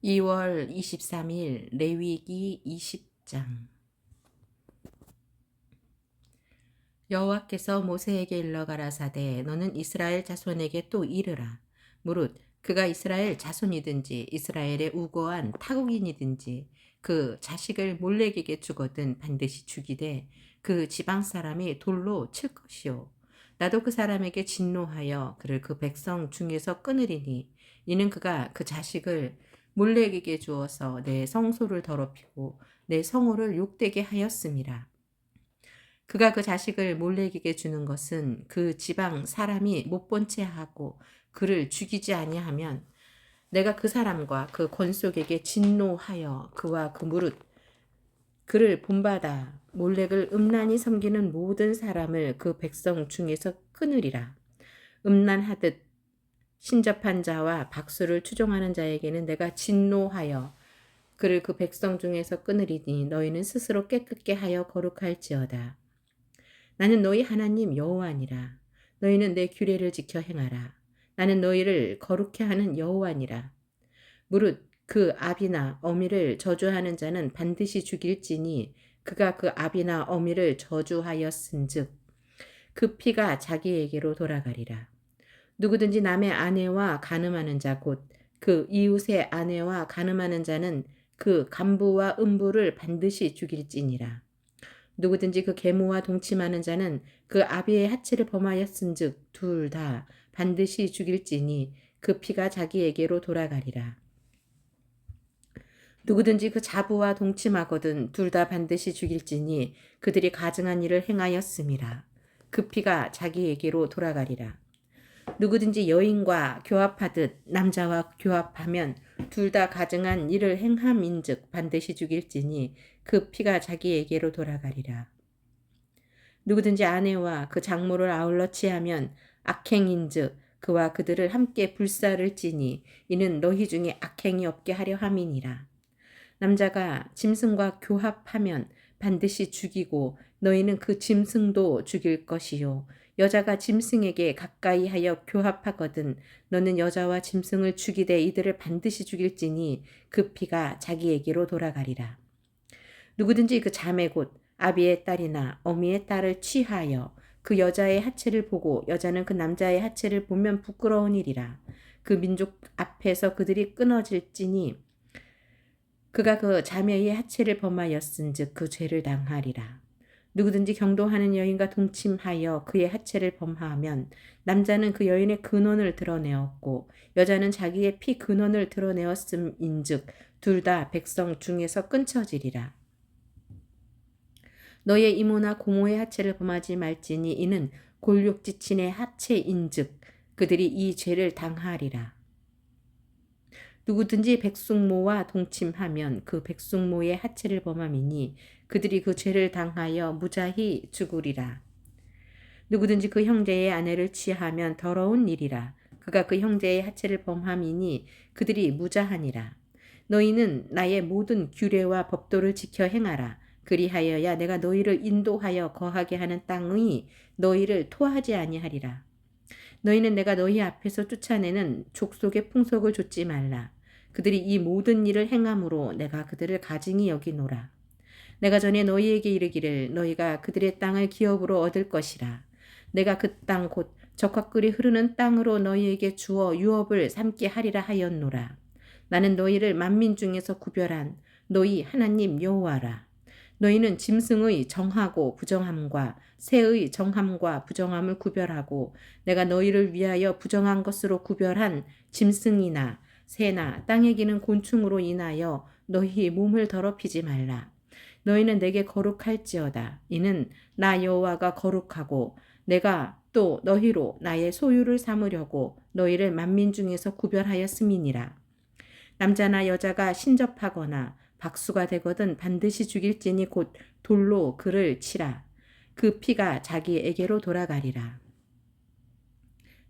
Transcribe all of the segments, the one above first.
2월 23일 레위기 20장. 여호와께서 모세에게 일러 가라사대 너는 이스라엘 자손에게 또 이르라. 무릇 그가 이스라엘 자손이든지 이스라엘의 우고한 타국인이든지 그 자식을 몰래에게 주거든 반드시 죽이되 그 지방 사람이 돌로 칠 것이요 나도 그 사람에게 진노하여 그를 그 백성 중에서 끊으리니 이는 그가 그 자식을 몰래에게 주어서 내 성소를 더럽히고 내 성호를 욕되게 하였음이라. 그가 그 자식을 몰래에게 주는 것은 그 지방 사람이 못 본 채 하고 그를 죽이지 아니하면 내가 그 사람과 그 권속에게 진노하여 그와 그 무릇 그를 본받아 몰렉을 음란히 섬기는 모든 사람을 그 백성 중에서 끊으리라. 음란하듯 신접한 자와 박수를 추종하는 자에게는 내가 진노하여 그를 그 백성 중에서 끊으리니 너희는 스스로 깨끗게 하여 거룩할지어다. 나는 너희 하나님 여호와니라. 너희는 내 규례를 지켜 행하라. 나는 너희를 거룩해 하는 여호와니라. 무릇 그 아비나 어미를 저주하는 자는 반드시 죽일지니 그가 그 아비나 어미를 저주하였은즉 그 피가 자기에게로 돌아가리라. 누구든지 남의 아내와 간음하는 자 곧 그 이웃의 아내와 간음하는 자는 그 간부와 음부를 반드시 죽일지니라. 누구든지 그 계모와 동침하는 자는 그 아비의 하체를 범하였은즉 둘 다 반드시 죽일지니 그 피가 자기에게로 돌아가리라. 누구든지 그 자부와 동침하거든 둘 다 반드시 죽일지니 그들이 가증한 일을 행하였음이라. 그 피가 자기에게로 돌아가리라. 누구든지 여인과 교합하듯 남자와 교합하면 둘 다 가증한 일을 행함인즉 반드시 죽일지니 그 피가 자기에게로 돌아가리라. 누구든지 아내와 그 장모를 아울러 취하면 악행인즉 그와 그들을 함께 불살을지니 이는 너희 중에 악행이 없게 하려 함이니라. 남자가 짐승과 교합하면 반드시 죽이고 너희는 그 짐승도 죽일 것이요 여자가 짐승에게 가까이 하여 교합하거든 너는 여자와 짐승을 죽이되 이들을 반드시 죽일지니 그 피가 자기에게로 돌아가리라. 누구든지 그 자매 곧 아비의 딸이나 어미의 딸을 취하여 그 여자의 하체를 보고 여자는 그 남자의 하체를 보면 부끄러운 일이라. 그 민족 앞에서 그들이 끊어질지니 그가 그 자매의 하체를 범하였은즉 그 죄를 당하리라. 누구든지 경도하는 여인과 동침하여 그의 하체를 범하면 남자는 그 여인의 근원을 드러내었고 여자는 자기의 피 근원을 드러내었음인즉 둘 다 백성 중에서 끊쳐지리라. 너의 이모나 고모의 하체를 범하지 말지니 이는 골육지친의 하체인즉 그들이 이 죄를 당하리라. 누구든지 백숙모와 동침하면 그 백숙모의 하체를 범함이니 그들이 그 죄를 당하여 무자히 죽으리라. 누구든지 그 형제의 아내를 취하면 더러운 일이라. 그가 그 형제의 하체를 범함이니 그들이 무자하니라. 너희는 나의 모든 규례와 법도를 지켜 행하라. 그리하여야 내가 너희를 인도하여 거하게 하는 땅의 너희를 토하지 아니하리라. 너희는 내가 너희 앞에서 쫓아내는 족속의 풍속을 좇지 말라. 그들이 이 모든 일을 행함으로 내가 그들을 가증히 여기노라. 내가 전에 너희에게 이르기를 너희가 그들의 땅을 기업으로 얻을 것이라. 내가 그 땅 곧 적과 꿀이 흐르는 땅으로 너희에게 주어 유업을 삼게 하리라 하였노라. 나는 너희를 만민 중에서 구별한 너희 하나님 여호와라. 너희는 짐승의 정하고 부정함과 새의 정함과 부정함을 구별하고 내가 너희를 위하여 부정한 것으로 구별한 짐승이나 새나 땅에 기는 곤충으로 인하여 너희 몸을 더럽히지 말라. 너희는 내게 거룩할지어다. 이는 나 여호와가 거룩하고 내가 또 너희로 나의 소유를 삼으려고 너희를 만민 중에서 구별하였음이니라. 남자나 여자가 신접하거나 박수가 되거든 반드시 죽일지니 곧 돌로 그를 치라. 그 피가 자기에게로 돌아가리라.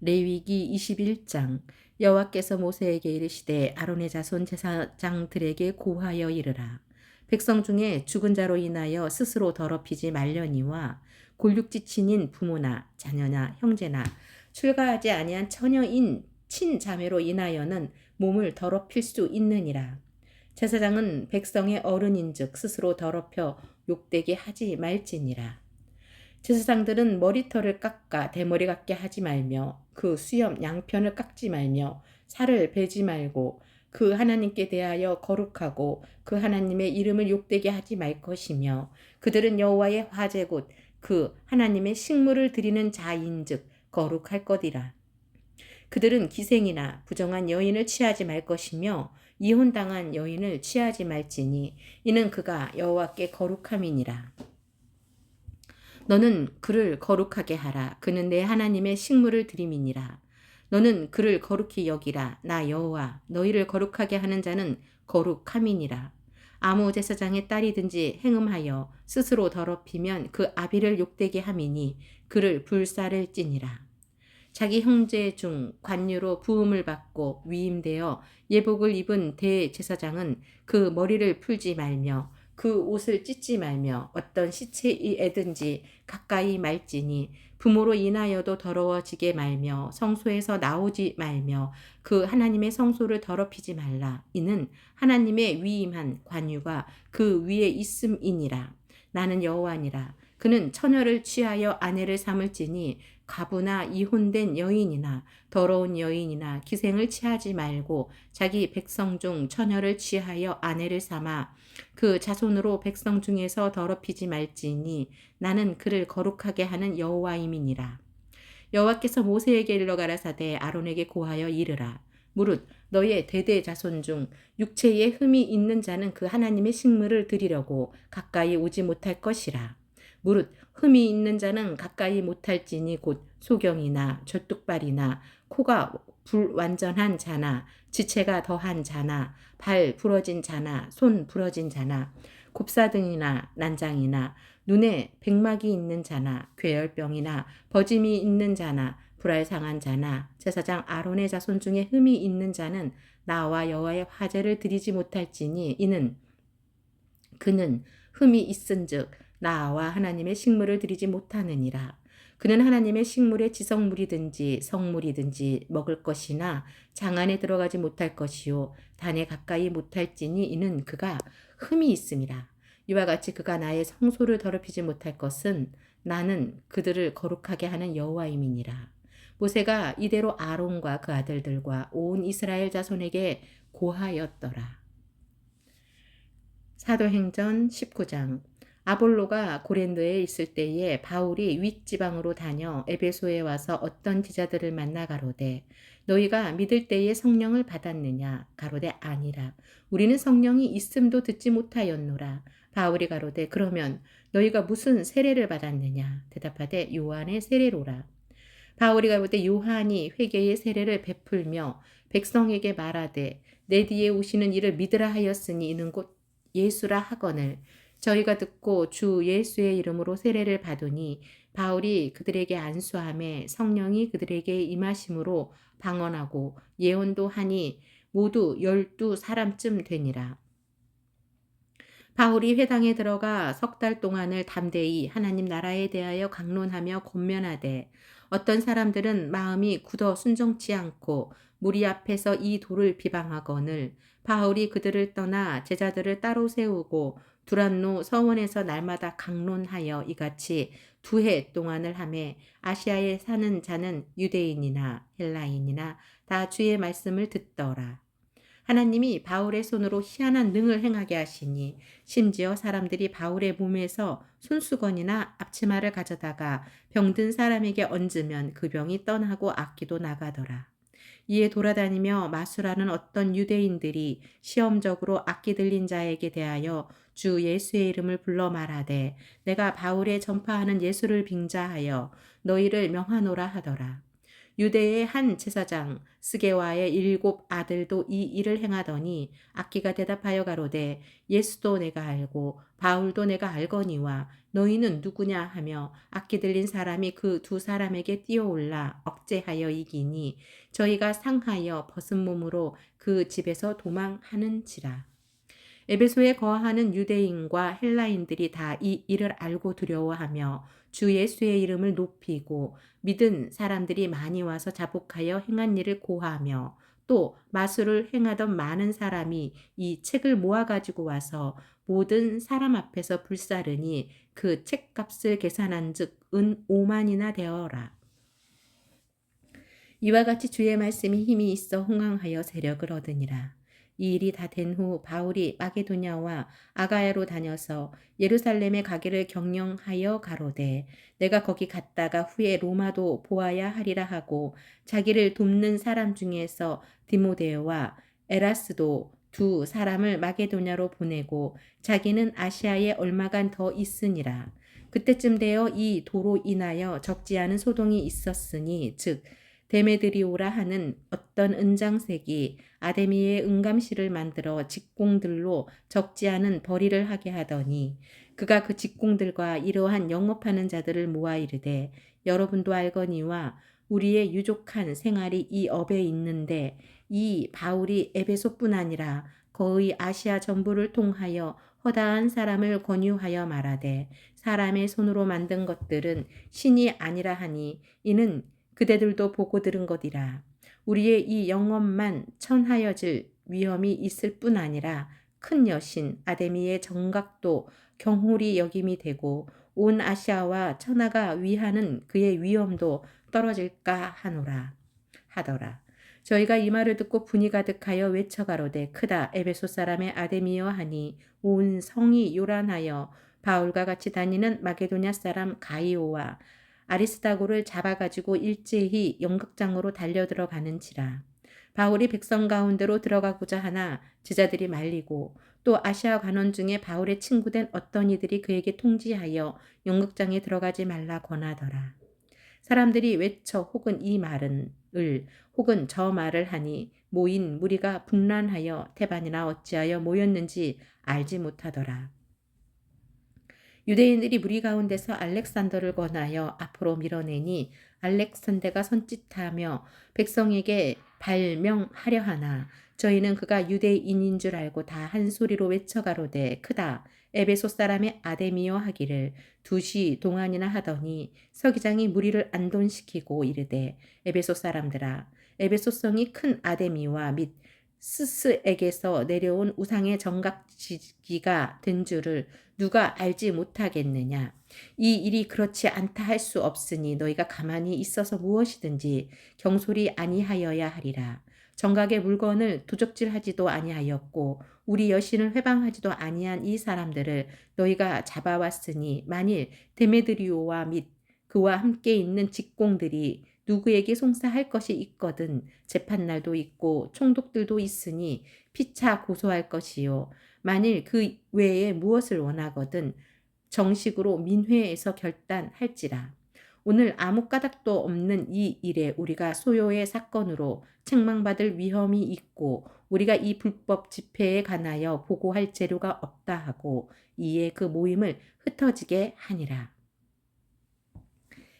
레위기 21장. 여호와께서 모세에게 이르시되 아론의 자손 제사장들에게 고하여 이르라. 백성 중에 죽은 자로 인하여 스스로 더럽히지 말려니와 골육지친인 부모나 자녀나 형제나 출가하지 아니한 처녀인 친자매로 인하여는 몸을 더럽힐 수 있느니라. 제사장은 백성의 어른인즉 스스로 더럽혀 욕되게 하지 말지니라. 제사장들은 머리털을 깎아 대머리 같게 하지 말며 그 수염 양편을 깎지 말며 살을 베지 말고 그 하나님께 대하여 거룩하고 그 하나님의 이름을 욕되게 하지 말 것이며 그들은 여호와의 화제 곧 그 하나님의 식물을 드리는 자인즉 거룩할 것이라. 그들은 기생이나 부정한 여인을 취하지 말 것이며 이혼당한 여인을 취하지 말지니 이는 그가 여호와께 거룩함이니라. 너는 그를 거룩하게 하라. 그는 내 하나님의 식물을 드림이니라. 너는 그를 거룩히 여기라. 나 여호와 너희를 거룩하게 하는 자는 거룩함이니라. 아무 제사장의 딸이든지 행음하여 스스로 더럽히면 그 아비를 욕되게 함이니 그를 불살을지니라. 자기 형제 중 관유로 부음을 받고 위임되어 예복을 입은 대제사장은 그 머리를 풀지 말며 그 옷을 찢지 말며 어떤 시체이든지 가까이 말지니 부모로 인하여도 더러워지게 말며 성소에서 나오지 말며 그 하나님의 성소를 더럽히지 말라. 이는 하나님의 위임한 관유가 그 위에 있음이니라. 나는 여호와니라. 그는 처녀를 취하여 아내를 삼을지니 가부나 이혼된 여인이나 더러운 여인이나 기생을 취하지 말고 자기 백성 중 처녀를 취하여 아내를 삼아 그 자손으로 백성 중에서 더럽히지 말지니 나는 그를 거룩하게 하는 여호와임이니라. 여호와께서 모세에게 일러 가라사대 아론에게 고하여 이르라. 무릇 너의 대대 자손 중 육체에 흠이 있는 자는 그 하나님의 식물을 드리려고 가까이 오지 못할 것이라. 무릇 흠이 있는 자는 가까이 못할지니 곧 소경이나 젖뚝발이나 코가 불완전한 자나 지체가 더한 자나 발 부러진 자나 손 부러진 자나 곱사등이나 난장이나 눈에 백막이 있는 자나 괴열병이나 버짐이 있는 자나 불알 상한 자나 제사장 아론의 자손 중에 흠이 있는 자는 나와 여호와의 화제를 드리지 못할지니 이는 그는 흠이 있은즉 나와 하나님의 식물을 드리지 못하느니라. 그는 하나님의 식물의 지성물이든지 성물이든지 먹을 것이나 장 안에 들어가지 못할 것이요 단에 가까이 못할지니 이는 그가 흠이 있음이라. 이와 같이 그가 나의 성소를 더럽히지 못할 것은 나는 그들을 거룩하게 하는 여호와임이니라. 모세가 이대로 아론과 그 아들들과 온 이스라엘 자손에게 고하였더라. 사도행전 19장. 아볼로가 고린도에 있을 때에 바울이 윗지방으로 다녀 에베소에 와서 어떤 지자들을 만나 가로되 너희가 믿을 때에 성령을 받았느냐? 가로되 아니라. 우리는 성령이 있음도 듣지 못하였노라. 바울이 가로되 그러면 너희가 무슨 세례를 받았느냐? 대답하되 요한의 세례로라. 바울이 가로되 요한이 회개의 세례를 베풀며 백성에게 말하되 내 뒤에 오시는 이를 믿으라 하였으니 이는 곧 예수라 하거늘 저희가 듣고 주 예수의 이름으로 세례를 받으니 바울이 그들에게 안수함에 성령이 그들에게 임하심으로 방언하고 예언도 하니 모두 12사람쯤 되니라. 바울이 회당에 들어가 석 달 동안을 담대히 하나님 나라에 대하여 강론하며 권면하되 어떤 사람들은 마음이 굳어 순종치 않고 무리 앞에서 이 돌을 비방하거늘 바울이 그들을 떠나 제자들을 따로 세우고 두란노 서원에서 날마다 강론하여 이같이 2해 동안을 하매 아시아에 사는 자는 유대인이나 헬라인이나 다 주의 말씀을 듣더라. 하나님이 바울의 손으로 희한한 능을 행하게 하시니 심지어 사람들이 바울의 몸에서 손수건이나 앞치마를 가져다가 병든 사람에게 얹으면 그 병이 떠나고 악기도 나가더라. 이에 돌아다니며 마술하는 어떤 유대인들이 시험적으로 악기 들린 자에게 대하여 주 예수의 이름을 불러 말하되 내가 바울의 전파하는 예수를 빙자하여 너희를 명하노라 하더라. 유대의 한 제사장 스게와의 7 아들도 이 일을 행하더니 악기가 대답하여 가로되 예수도 내가 알고 바울도 내가 알거니와 너희는 누구냐 하며 악기 들린 사람이 그 2사람에게 뛰어올라 억제하여 이기니 저희가 상하여 벗은 몸으로 그 집에서 도망하는지라. 에베소에 거하는 유대인과 헬라인들이 다 이 일을 알고 두려워하며 주 예수의 이름을 높이고 믿은 사람들이 많이 와서 자복하여 행한 일을 고하며 또 마술을 행하던 많은 사람이 이 책을 모아 가지고 와서 모든 사람 앞에서 불사르니 그 책값을 계산한즉 은 5만이나 되어라. 이와 같이 주의 말씀이 힘이 있어 흥황하여 세력을 얻으니라. 이 일이 다 된 후 바울이 마게도냐와 아가야로 다녀서 예루살렘에 가기를 경영하여 가로되 내가 거기 갔다가 후에 로마도 보아야 하리라 하고 자기를 돕는 사람 중에서 디모데와 에라스도 두 사람을 마게도냐로 보내고 자기는 아시아에 얼마간 더 있으니라. 그때쯤 되어 이 도로 인하여 적지 않은 소동이 있었으니 즉 데메드리오라 하는 어떤 은장색이 아데미의 은감실을 만들어 직공들로 적지 않은 벌이를 하게 하더니 그가 그 직공들과 이러한 영업하는 자들을 모아 이르되 여러분도 알거니와 우리의 유족한 생활이 이 업에 있는데 이 바울이 에베소뿐 아니라 거의 아시아 전부를 통하여 허다한 사람을 권유하여 말하되 사람의 손으로 만든 것들은 신이 아니라 하니 이는 그대들도 보고 들은 것이라. 우리의 이 영업만 천하여질 위험이 있을 뿐 아니라 큰 여신 아데미의 정각도 경홀히 여김이 되고 온 아시아와 천하가 위하는 그의 위엄도 떨어질까 하더라. 저희가 이 말을 듣고 분이 가득하여 외쳐가로되 크다 에베소 사람의 아데미여 하니 온 성이 요란하여 바울과 같이 다니는 마게도냐 사람 가이오와 아리스다고를 잡아가지고 일제히 연극장으로 달려들어가는지라. 바울이 백성 가운데로 들어가고자 하나 제자들이 말리고 또 아시아 관원 중에 바울의 친구된 어떤 이들이 그에게 통지하여 연극장에 들어가지 말라 권하더라. 사람들이 외쳐 혹은 이 말은 혹은 저 말을 하니 모인 무리가 분란하여 태반이나 어찌하여 모였는지 알지 못하더라. 유대인들이 무리 가운데서 알렉산더를 권하여 앞으로 밀어내니 알렉산더가 손짓하며 백성에게 발명하려 하나 저희는 그가 유대인인 줄 알고 다 한 소리로 외쳐가로되 크다 에베소 사람의 아데미여 하기를 2시 동안이나 하더니 서기장이 무리를 안돈시키고 이르되 에베소 사람들아 에베소 성이 큰 아데미와 및 스스에게서 내려온 우상의 정각지기가 된 줄을 누가 알지 못하겠느냐. 이 일이 그렇지 않다 할 수 없으니 너희가 가만히 있어서 무엇이든지 경솔이 아니하여야 하리라. 정각의 물건을 도적질하지도 아니하였고 우리 여신을 회방하지도 아니한 이 사람들을 너희가 잡아왔으니 만일 데메드리오와 및 그와 함께 있는 직공들이 누구에게 송사할 것이 있거든 재판날도 있고 총독들도 있으니 피차 고소할 것이요. 만일 그 외에 무엇을 원하거든 정식으로 민회에서 결단할지라. 오늘 아무 까닭도 없는 이 일에 우리가 소요의 사건으로 책망받을 위험이 있고 우리가 이 불법 집회에 관하여 보고할 재료가 없다 하고 이에 그 모임을 흩어지게 하니라.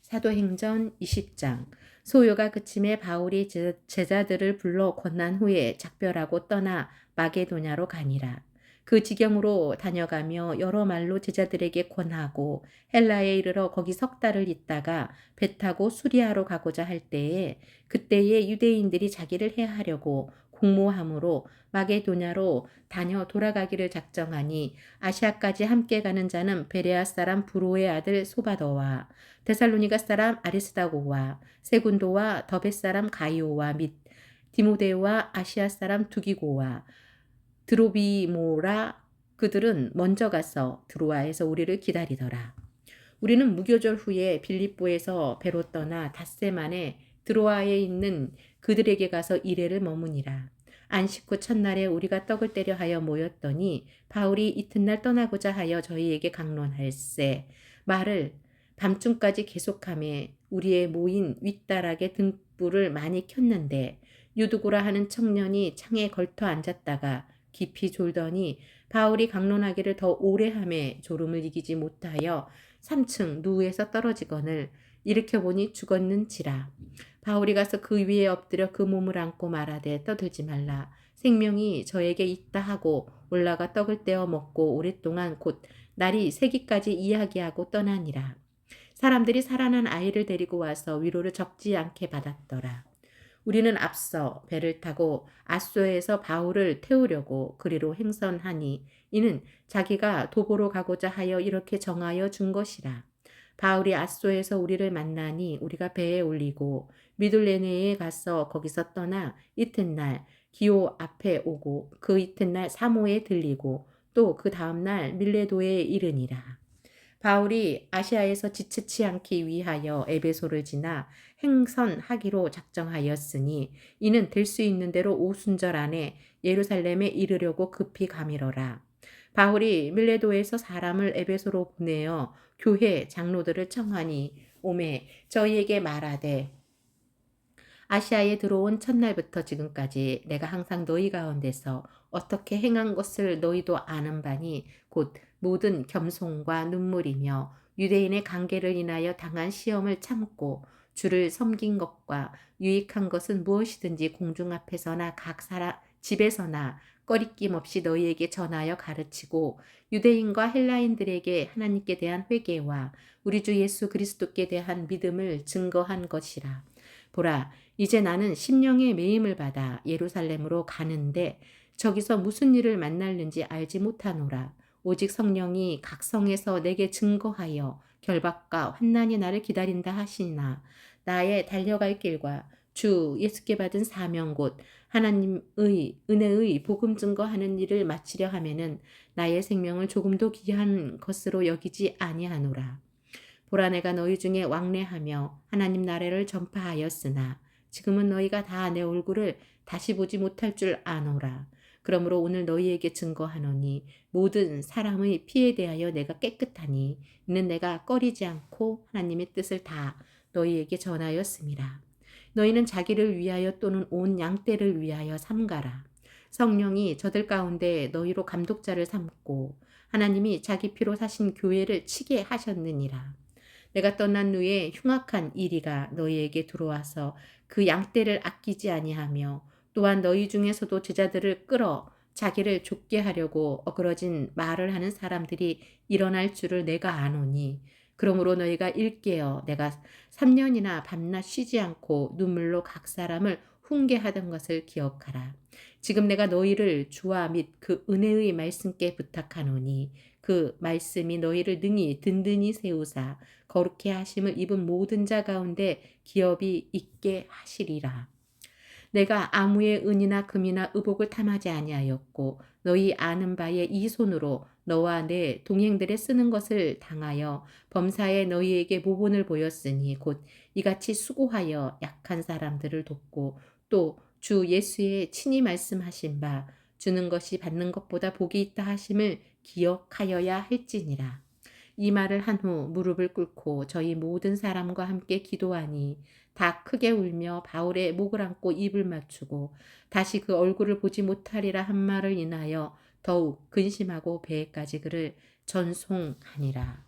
사도행전 20장 소요가 그침에 바울이 제자들을 불러 권한 후에 작별하고 떠나 마게도냐로 가니라. 그 지경으로 다녀가며 여러 말로 제자들에게 권하고 헬라에 이르러 거기 석 달을 있다가 배 타고 수리아로 가고자 할 때에 그때에 유대인들이 자기를 해하려고 공모함으로 마게도냐로 다녀 돌아가기를 작정하니 아시아까지 함께 가는 자는 베레아 사람 브로의 아들 소바더와 데살로니가 사람 아리스다고와 세군도와 더베 사람 가이오와 및 디모데와 아시아 사람 두기고와 드로비모라 그들은 먼저 가서 드로아에서 우리를 기다리더라. 우리는 무교절 후에 빌립보에서 배로 떠나 닷새 만에 드로아에 있는 그들에게 가서 이레를 머무니라. 안식 후 첫날에 우리가 떡을 때려 하여 모였더니 바울이 이튿날 떠나고자 하여 저희에게 강론할세 말을 밤중까지 계속하며 우리의 모인 윗다락에 등불을 많이 켰는데 유두고라 하는 청년이 창에 걸터 앉았다가 깊이 졸더니 바울이 강론하기를 더 오래 하매 졸음을 이기지 못하여 3층 누에서 떨어지거늘 일으켜보니 죽었는지라. 바울이 가서 그 위에 엎드려 그 몸을 안고 말하되 떠들지 말라. 생명이 저에게 있다 하고 올라가 떡을 떼어 먹고 오랫동안 곧 날이 새기까지 이야기하고 떠나니라. 사람들이 살아난 아이를 데리고 와서 위로를 적지 않게 받았더라. 우리는 앞서 배를 타고 아소에서 바울을 태우려고 그리로 행선하니 이는 자기가 도보로 가고자 하여 이렇게 정하여 준 것이라. 바울이 아소에서 우리를 만나니 우리가 배에 올리고 미둘레네에 가서 거기서 떠나 이튿날 기오 앞에 오고 그 이튿날 사모에 들리고 또 그 다음날 밀레도에 이르니라. 바울이 아시아에서 지체치 않기 위하여 에베소를 지나 행선하기로 작정하였으니 이는 될 수 있는 대로 오순절 안에 예루살렘에 이르려고 급히 가미러라. 바울이 밀레도에서 사람을 에베소로 보내어 교회 장로들을 청하니 오매 저희에게 말하되 아시아에 들어온 첫날부터 지금까지 내가 항상 너희 가운데서 어떻게 행한 것을 너희도 아는 바니 곧 모든 겸손과 눈물이며 유대인의 관계를 인하여 당한 시험을 참고 주를 섬긴 것과 유익한 것은 무엇이든지 공중 앞에서나 각 사람 집에서나 꺼리낌 없이 너희에게 전하여 가르치고 유대인과 헬라인들에게 하나님께 대한 회개와 우리 주 예수 그리스도께 대한 믿음을 증거한 것이라. 보라, 이제 나는 심령의 매임을 받아 예루살렘으로 가는데 저기서 무슨 일을 만날는지 알지 못하노라. 오직 성령이 각 성에서 내게 증거하여 결박과 환난이 나를 기다린다 하시나 나의 달려갈 길과 주 예수께 받은 사명 곧 하나님의 은혜의 복음 증거하는 일을 마치려 하면은 나의 생명을 조금도 귀한 것으로 여기지 아니하노라. 보라 내가 너희 중에 왕래하며 하나님 나라를 전파하였으나 지금은 너희가 다 내 얼굴을 다시 보지 못할 줄 아노라. 그러므로 오늘 너희에게 증거하노니 모든 사람의 피에 대하여 내가 깨끗하니 이는 내가 꺼리지 않고 하나님의 뜻을 다 너희에게 전하였음이라. 너희는 자기를 위하여 또는 온 양떼를 위하여 삼가라. 성령이 저들 가운데 너희로 감독자를 삼고 하나님이 자기 피로 사신 교회를 치게 하셨느니라. 내가 떠난 후에 흉악한 이리가 너희에게 들어와서 그 양떼를 아끼지 아니하며 또한 너희 중에서도 제자들을 끌어 자기를 좁게 하려고 어그러진 말을 하는 사람들이 일어날 줄을 내가 아노니 그러므로 너희가 일깨어 내가 3년이나 밤낮 쉬지 않고 눈물로 각 사람을 훈계하던 것을 기억하라. 지금 내가 너희를 주와 및 그 은혜의 말씀께 부탁하노니 그 말씀이 너희를 능히 든든히 세우사 거룩해 하심을 입은 모든 자 가운데 기업이 있게 하시리라. 내가 아무의 은이나 금이나 의복을 탐하지 아니하였고 너희 아는 바에 이 손으로 너와 내 동행들의 쓰는 것을 당하여 범사에 너희에게 모본을 보였으니 곧 이같이 수고하여 약한 사람들을 돕고 또 주 예수의 친히 말씀하신 바 주는 것이 받는 것보다 복이 있다 하심을 기억하여야 할지니라. 이 말을 한 후 무릎을 꿇고 저희 모든 사람과 함께 기도하니 다 크게 울며 바울의 목을 안고 입을 맞추고 다시 그 얼굴을 보지 못하리라 한 말을 인하여 더욱 근심하고 배에까지 그를 전송하니라.